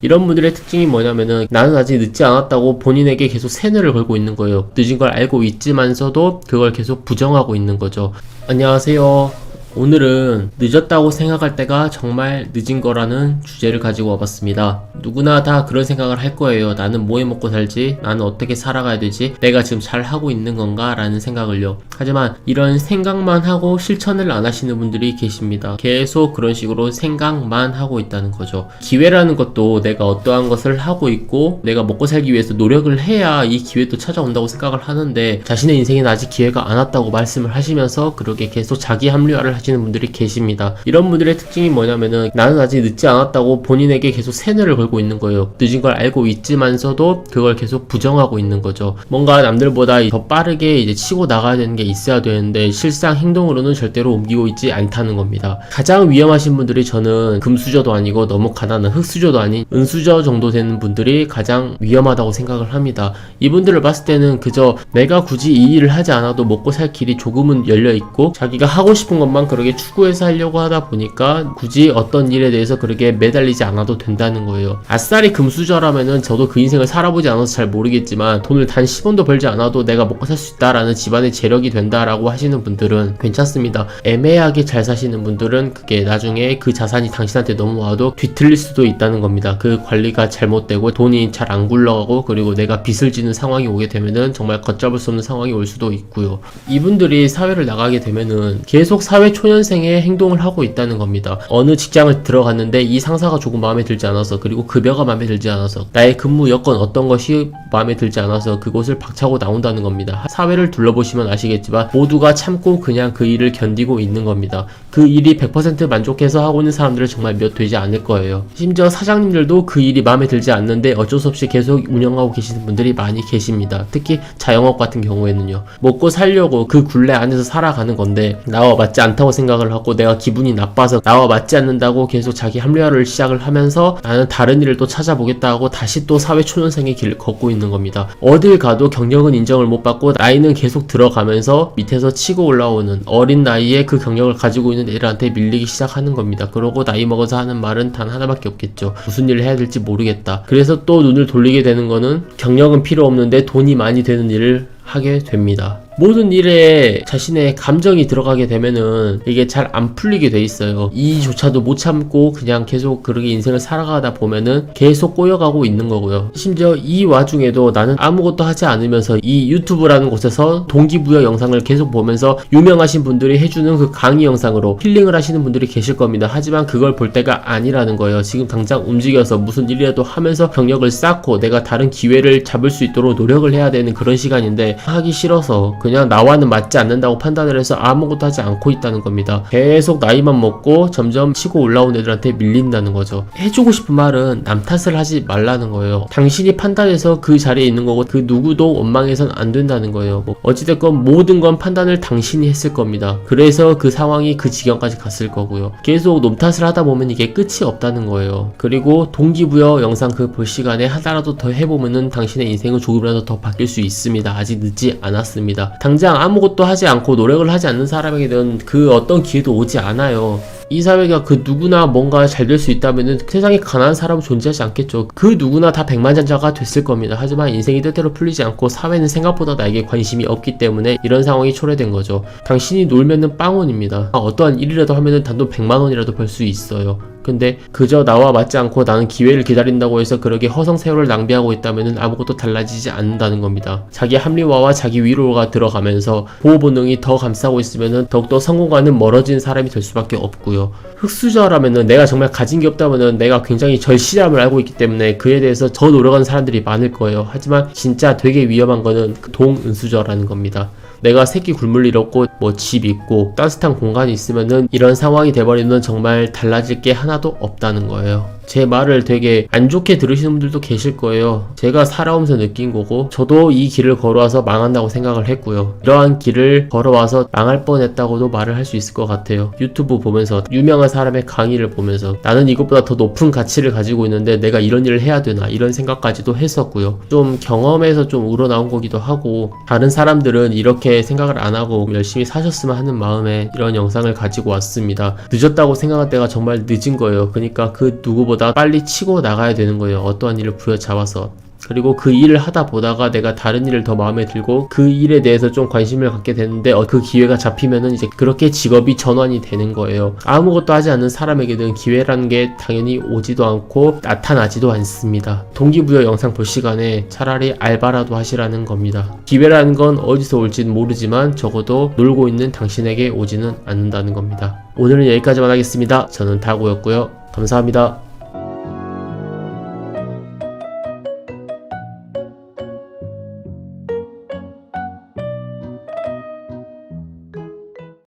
이런 분들의 특징이 뭐냐면은 나는 아직 늦지 않았다고 본인에게 계속 세뇌를 걸고 있는 거예요. 늦은 걸 알고 있지만서도 그걸 계속 부정하고 있는 거죠. 안녕하세요. 오늘은 늦었다고 생각할 때가 정말 늦은 거라는 주제를 가지고 와봤습니다. 누구나 다 그런 생각을 할 거예요. 나는 뭐 해 먹고 살지? 나는 어떻게 살아가야 되지? 내가 지금 잘 하고 있는 건가? 라는 생각을요. 하지만 이런 생각만 하고 실천을 안 하시는 분들이 계십니다. 계속 그런 식으로 생각만 하고 있다는 거죠. 기회라는 것도 내가 어떠한 것을 하고 있고 내가 먹고 살기 위해서 노력을 해야 이 기회도 찾아온다고 생각을 하는데 자신의 인생에는 아직 기회가 안 왔다고 말씀을 하시면서 그렇게 계속 자기 합리화를 하시는 분들이 계십니다. 이런 분들의 특징이 뭐냐면은 나는 아직 늦지 않았다고 본인에게 계속 세뇌를 걸고 있는 거예요. 늦은 걸 알고 있지만서도 그걸 계속 부정하고 있는 거죠. 뭔가 남들보다 더 빠르게 이제 치고 나가야 되는 게 있어야 되는데 실상 행동으로는 절대로 옮기고 있지 않다는 겁니다. 가장 위험하신 분들이 저는 금수저도 아니고 너무 가난한 흙수저도 아닌 은수저 정도 되는 분들이 가장 위험하다고 생각을 합니다. 이분들을 봤을 때는 그저 내가 굳이 이 일을 하지 않아도 먹고 살 길이 조금은 열려 있고 자기가 하고 싶은 것만 그렇게 추구해서 하려고 하다 보니까 굳이 어떤 일에 대해서 그렇게 매달리지 않아도 된다는 거예요. 아싸리 금수저라면은 저도 그 인생을 살아보지 않아서 잘 모르겠지만 돈을 단 10원도 벌지 않아도 내가 먹고 살 수 있다라는 집안의 재력이 된다라고 하시는 분들은 괜찮습니다. 애매하게 잘 사시는 분들은 그게 나중에 그 자산이 당신한테 넘어와도 뒤틀릴 수도 있다는 겁니다. 그 관리가 잘못되고 돈이 잘 안 굴러가고 그리고 내가 빚을 지는 상황이 오게 되면은 정말 걷잡을 수 없는 상황이 올 수도 있고요. 이분들이 사회를 나가게 되면은 계속 사회 초년생의 행동을 하고 있다는 겁니다. 어느 직장을 들어갔는데 이 상사가 조금 마음에 들지 않아서 그리고 급여가 마음에 들지 않아서 나의 근무 여건 어떤 것이 마음에 들지 않아서 그곳을 박차고 나온다는 겁니다. 사회를 둘러보시면 아시겠지만 모두가 참고 그냥 그 일을 견디고 있는 겁니다. 그 일이 100% 만족해서 하고 있는 사람들은 정말 몇 되지 않을 거예요. 심지어 사장님들도 그 일이 마음에 들지 않는데 어쩔 수 없이 계속 운영하고 계시는 분들이 많이 계십니다. 특히 자영업 같은 경우에는요. 먹고 살려고 그 굴레 안에서 살아가는 건데 나와 맞지 않다고 생각을 하고 내가 기분이 나빠서 나와 맞지 않는다고 계속 자기 합리화를 시작을 하면서 나는 다른 일을 또 찾아보겠다 하고 다시 또 사회 초년생의 길을 걷고 있는 겁니다. 어딜 가도 경력은 인정을 못 받고 나이는 계속 들어가면서 밑에서 치고 올라오는 어린 나이에 그 경력을 가지고 있는 애들한테 밀리기 시작하는 겁니다. 그러고 나이 먹어서 하는 말은 단 하나밖에 없겠죠. 무슨 일을 해야 될지 모르겠다. 그래서 또 눈을 돌리게 되는 거는 경력은 필요 없는데 돈이 많이 되는 일을 하게 됩니다. 모든 일에 자신의 감정이 들어가게 되면은 이게 잘 안 풀리게 돼 있어요. 이조차도 못 참고 그냥 계속 그렇게 인생을 살아가다 보면은 계속 꼬여가고 있는 거고요. 심지어 이 와중에도 나는 아무것도 하지 않으면서 이 유튜브라는 곳에서 동기부여 영상을 계속 보면서 유명하신 분들이 해주는 그 강의 영상으로 힐링을 하시는 분들이 계실 겁니다. 하지만 그걸 볼 때가 아니라는 거예요. 지금 당장 움직여서 무슨 일이라도 하면서 경력을 쌓고 내가 다른 기회를 잡을 수 있도록 노력을 해야 되는 그런 시간인데 하기 싫어서 그냥 나와는 맞지 않는다고 판단을 해서 아무것도 하지 않고 있다는 겁니다. 계속 나이만 먹고 점점 치고 올라온 애들한테 밀린다는 거죠. 해주고 싶은 말은 남 탓을 하지 말라는 거예요. 당신이 판단해서 그 자리에 있는 거고 그 누구도 원망해서는 안 된다는 거예요. 어찌됐건 모든 건 판단을 당신이 했을 겁니다. 그래서 그 상황이 그 지경까지 갔을 거고요. 계속 놈 탓을 하다 보면 이게 끝이 없다는 거예요. 그리고 동기부여 영상 그 볼 시간에 하나라도 더 해보면은 당신의 인생은 조금이라도 더 바뀔 수 있습니다. 아직 늦지 않았습니다. 당장 아무것도 하지 않고 노력을 하지 않는 사람에게는 그 어떤 기회도 오지 않아요. 이 사회가 그 누구나 뭔가 잘 될 수 있다면은 세상에 가난한 사람은 존재하지 않겠죠. 그 누구나 다 백만장자가 됐을 겁니다. 하지만 인생이 뜻대로 풀리지 않고 사회는 생각보다 나에게 관심이 없기 때문에 이런 상황이 초래된 거죠. 당신이 놀면은 빵원입니다. 어떠한 일이라도 하면은 단돈 100만 원이라도 벌 수 있어요. 근데 그저 나와 맞지 않고 나는 기회를 기다린다고 해서 그렇게 허송세월을 낭비하고 있다면 아무것도 달라지지 않는다는 겁니다. 자기 합리화와 자기 위로가 들어가면서 보호본능이 더 감싸고 있으면 더욱더 성공과는 멀어진 사람이 될 수밖에 없고요. 흙수저라면 내가 정말 가진 게 없다면 내가 굉장히 절실함을 알고 있기 때문에 그에 대해서 더 노력하는 사람들이 많을 거예요. 하지만 진짜 되게 위험한 거는 그 동은수저라는 겁니다. 내가 새끼 굶을 일 없고 집 있고 따뜻한 공간이 있으면은 이런 상황이 돼버리면 정말 달라질 게 하나도 없다는 거예요. 제 말을 되게 안 좋게 들으시는 분들도 계실 거예요. 제가 살아오면서 느낀 거고 저도 이 길을 걸어와서 망한다고 생각을 했고요. 이러한 길을 걸어와서 망할 뻔했다고도 말을 할 수 있을 것 같아요. 유튜브 보면서 유명한 사람의 강의를 보면서 나는 이것보다 더 높은 가치를 가지고 있는데 내가 이런 일을 해야 되나 이런 생각까지도 했었고요. 좀 경험에서 좀 우러나온 거기도 하고 다른 사람들은 이렇게 생각을 안 하고 열심히 사셨으면 하는 마음에 이런 영상을 가지고 왔습니다. 늦었다고 생각할 때가 정말 늦은 거예요. 그러니까 그 누구보다 누구보다 빨리 치고 나가야 되는 거예요. 어떠한 일을 부여잡아서. 그리고 그 일을 하다 보다가 내가 다른 일을 더 마음에 들고 그 일에 대해서 좀 관심을 갖게 되는데 그 기회가 잡히면은 이제 그렇게 직업이 전환이 되는 거예요. 아무것도 하지 않는 사람에게는 기회라는 게 당연히 오지도 않고 나타나지도 않습니다. 동기부여 영상 볼 시간에 차라리 알바라도 하시라는 겁니다. 기회라는 건 어디서 올지는 모르지만 적어도 놀고 있는 당신에게 오지는 않는다는 겁니다. 오늘은 여기까지만 하겠습니다. 저는 다구였고요. 감사합니다.